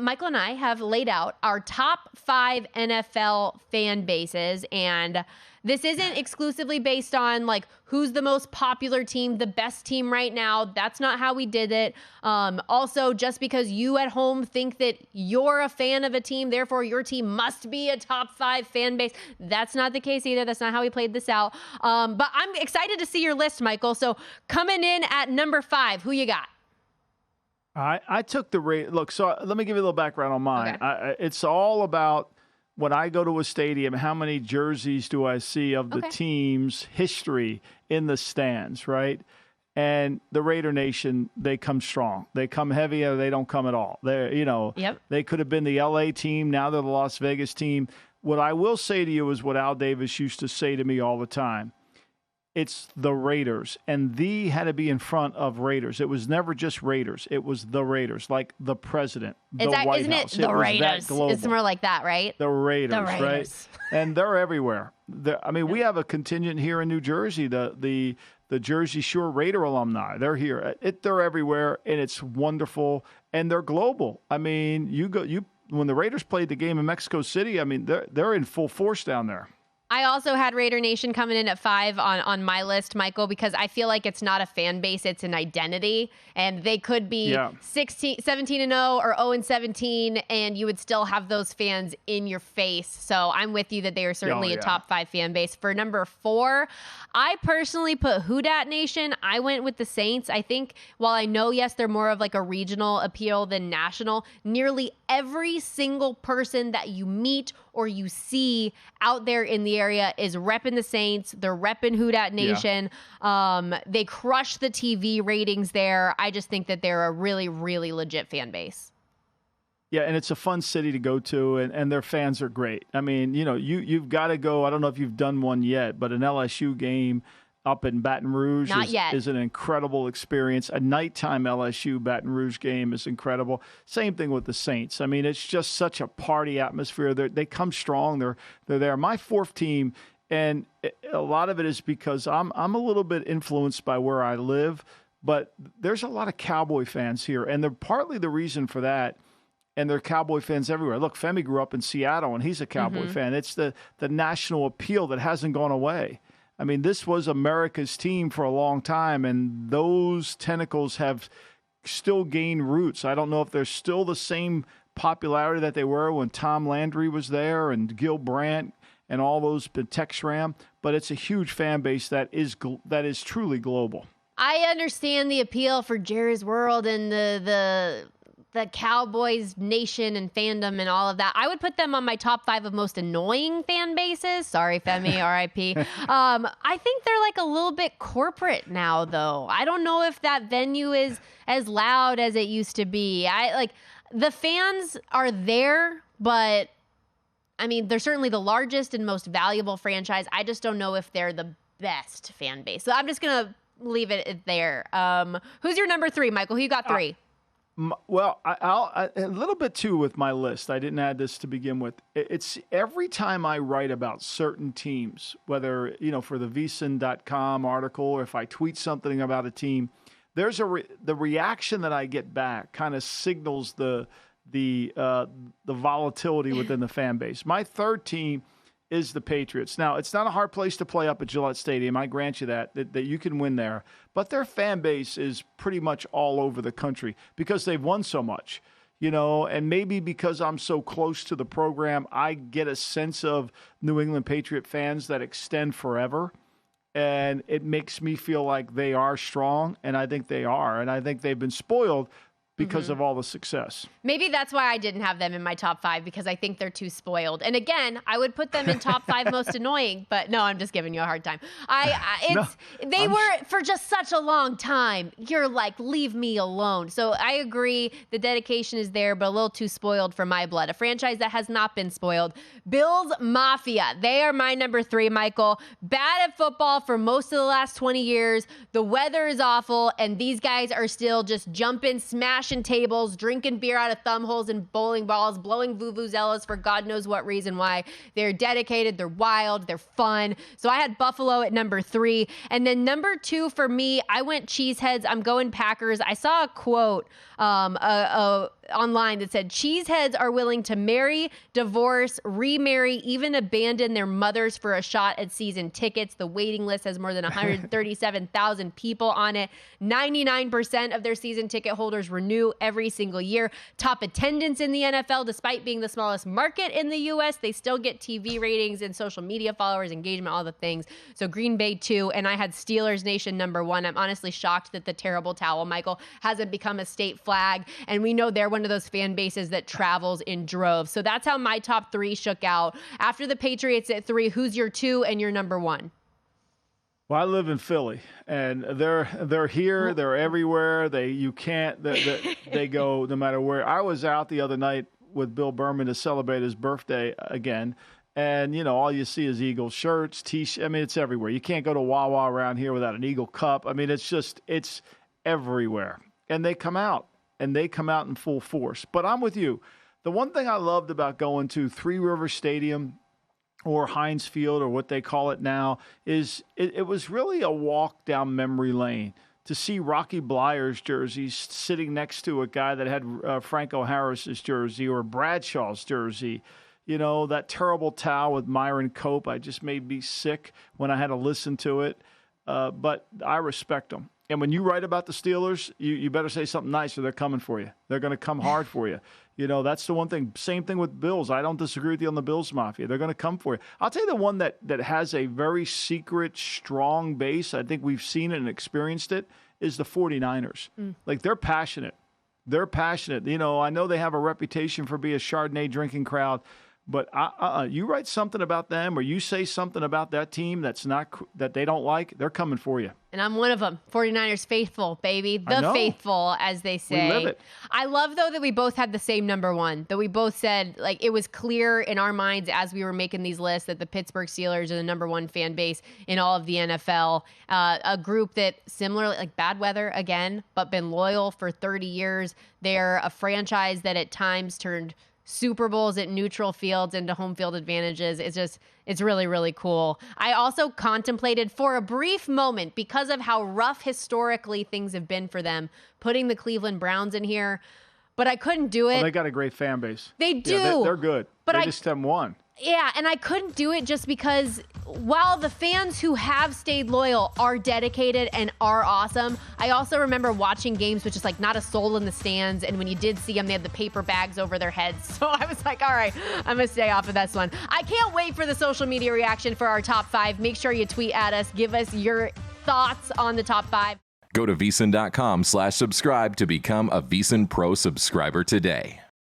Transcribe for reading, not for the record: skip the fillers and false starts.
Michael and I have laid out our top 5 NFL fan bases, and this isn't exclusively based on like who's the most popular team, the best team right now. That's not how we did it. Also, just because you at home think that you're a fan of a team, therefore your team must be a top 5 fan base. That's not the case either. That's not how we played this out. But I'm excited to see your list, Michael. So coming in at number 5, who you got? I took the rate. Look, so let me give you a little background on mine. Okay. It's all about when I go to a stadium, how many jerseys do I see of the team's history in the stands, right? And the Raider Nation, they come strong. They come heavy or they don't come at all. They could have been the LA team. Now they're the Las Vegas team. What I will say to you is what Al Davis used to say to me all the time. It's the Raiders, and the had to be in front of Raiders. It was never just Raiders. It was the Raiders, like the president, the White isn't House. It the Raiders. It's more like that, right? The Raiders, right? And they're everywhere. We have a contingent here in New Jersey, the Jersey Shore Raider alumni. They're here. They're everywhere, and it's wonderful, and they're global. I mean, when the Raiders played the game in Mexico City, I mean, they're in full force down there. I also had Raider Nation coming in at 5 on my list, Michael, because I feel like it's not a fan base, it's an identity. And they could be 17-0 or 0-17, and you would still have those fans in your face. So I'm with you that they are certainly a top 5 fan base. For number 4, I personally put Who Dat Nation. I went with the Saints. I think while I know, yes, they're more of like a regional appeal than national, nearly every single person that you meet or you see out there in the area is repping the Saints. They're repping Who Dat Nation. Yeah. They crush the TV ratings there. I just think that they're a really, really legit fan base. Yeah, and it's a fun city to go to, and their fans are great. I mean, you've got to go. I don't know if you've done one yet, but an LSU game up in Baton Rouge is an incredible experience. A nighttime LSU Baton Rouge game is incredible. Same thing with the Saints. I mean, it's just such a party atmosphere. They come strong. They're there. My 4th team, and a lot of it is because I'm a little bit influenced by where I live, but there's a lot of Cowboy fans here, and they're partly the reason for that. And they're Cowboy fans everywhere. Look, Femi grew up in Seattle, and he's a Cowboy fan. It's the national appeal that hasn't gone away. I mean, this was America's team for a long time, and those tentacles have still gained roots. I don't know if they're still the same popularity that they were when Tom Landry was there and Gil Brandt and all those Tex Schramm, but it's a huge fan base that is truly global. I understand the appeal for Jerry's World and the Cowboys nation and fandom and all of that. I would put them on my top 5 of most annoying fan bases. Sorry, Femi, R.I.P. I think they're like a little bit corporate now, though. I don't know if that venue is as loud as it used to be. The fans are there, but I mean, they're certainly the largest and most valuable franchise. I just don't know if they're the best fan base. So I'm just going to leave it there. Who's your number 3, Michael? Who you got 3? Well, I'll a little bit too with my list. I didn't add this to begin with. It's every time I write about certain teams, whether for the VSiN.com article or if I tweet something about a team, there's the reaction that I get back kind of signals the volatility within the fan base. My 3rd team is the Patriots. Now, it's not a hard place to play up at Gillette Stadium. I grant you that you can win there. But their fan base is pretty much all over the country because they've won so much, and maybe because I'm so close to the program, I get a sense of New England Patriot fans that extend forever. And it makes me feel like they are strong, and I think they are. And I think they've been spoiled because of all the success. Maybe that's why I didn't have them in my top 5, because I think they're too spoiled. And again, I would put them in top 5 most annoying, but no, I'm just giving you a hard time. They were for just such a long time. You're like, leave me alone. So I agree, the dedication is there, but a little too spoiled for my blood. A franchise that has not been spoiled. Bills Mafia. They are my number 3, Michael. Bad at football for most of the last 20 years. The weather is awful, and these guys are still just jumping, smashing tables, drinking beer out of thumb holes and bowling balls, blowing vuvuzelas for God knows what reason why. They're dedicated, they're wild, they're fun. So I had Buffalo at number 3. And then number 2 for me, I went Cheeseheads. I'm going Packers. I saw a quote, online that said cheeseheads are willing to marry, divorce, remarry, even abandon their mothers for a shot at season tickets. The waiting list has more than 137,000 people on it. 99% of their season ticket holders renew every single year. Top attendance in the NFL, despite being the smallest market in the U.S., they still get TV ratings and social media followers, engagement, all the things. So Green Bay 2, and I had Steelers Nation number 1. I'm honestly shocked that the terrible towel, Michael, hasn't become a state flag. And we know they're one of those fan bases that travels in droves. So that's how my top 3 shook out. After the Patriots at 3, who's your 2 and your number 1? Well, I live in Philly, and they're here, they're everywhere. They go no matter where. I was out the other night with Bill Berman to celebrate his birthday again, and all you see is Eagle shirts, T-shirts. I mean, it's everywhere. You can't go to Wawa around here without an Eagle cup. I mean, it's everywhere, and they come out in full force. But I'm with you. The one thing I loved about going to Three River Stadium or Heinz Field or what they call it now is it was really a walk down memory lane to see Rocky Blyer's jersey sitting next to a guy that had Franco Harris's jersey or Bradshaw's jersey. That terrible towel with Myron Cope, I just made me sick when I had to listen to it. But I respect them. And when you write about the Steelers, you better say something nice or they're coming for you. They're going to come hard for you. That's the one thing. Same thing with Bills. I don't disagree with you on the Bills Mafia. They're going to come for you. I'll tell you the one that has a very secret, strong base, I think we've seen it and experienced it, is the 49ers. Like, they're passionate. They're passionate. I know they have a reputation for being a Chardonnay drinking crowd, but you write something about them or you say something about that team that they don't like, they're coming for you. And I'm one of them. 49ers faithful, baby. The faithful, as they say. We live it. I love, though, that we both had the same number 1, that we both said, like, it was clear in our minds as we were making these lists that the Pittsburgh Steelers are the number 1 fan base in all of the NFL. A group that, similarly, like bad weather again, but been loyal for 30 years. They're a franchise that at times turned Super Bowls at neutral fields into home field advantages. It's really, really cool. I also contemplated for a brief moment, because of how rough historically things have been for them, putting the Cleveland Browns in here, but I couldn't do it. Well, they got a great fan base. They do. Yeah, they're good. But they just haven't won. Yeah, and I couldn't do it just because while the fans who have stayed loyal are dedicated and are awesome, I also remember watching games with just like not a soul in the stands, and when you did see them, they had the paper bags over their heads. So I was like, all right, I'm going to stay off of this one. I can't wait for the social media reaction for our top 5. Make sure you tweet at us. Give us your thoughts on the top 5. Go to VSiN.com/subscribe to become a VSiN Pro subscriber today.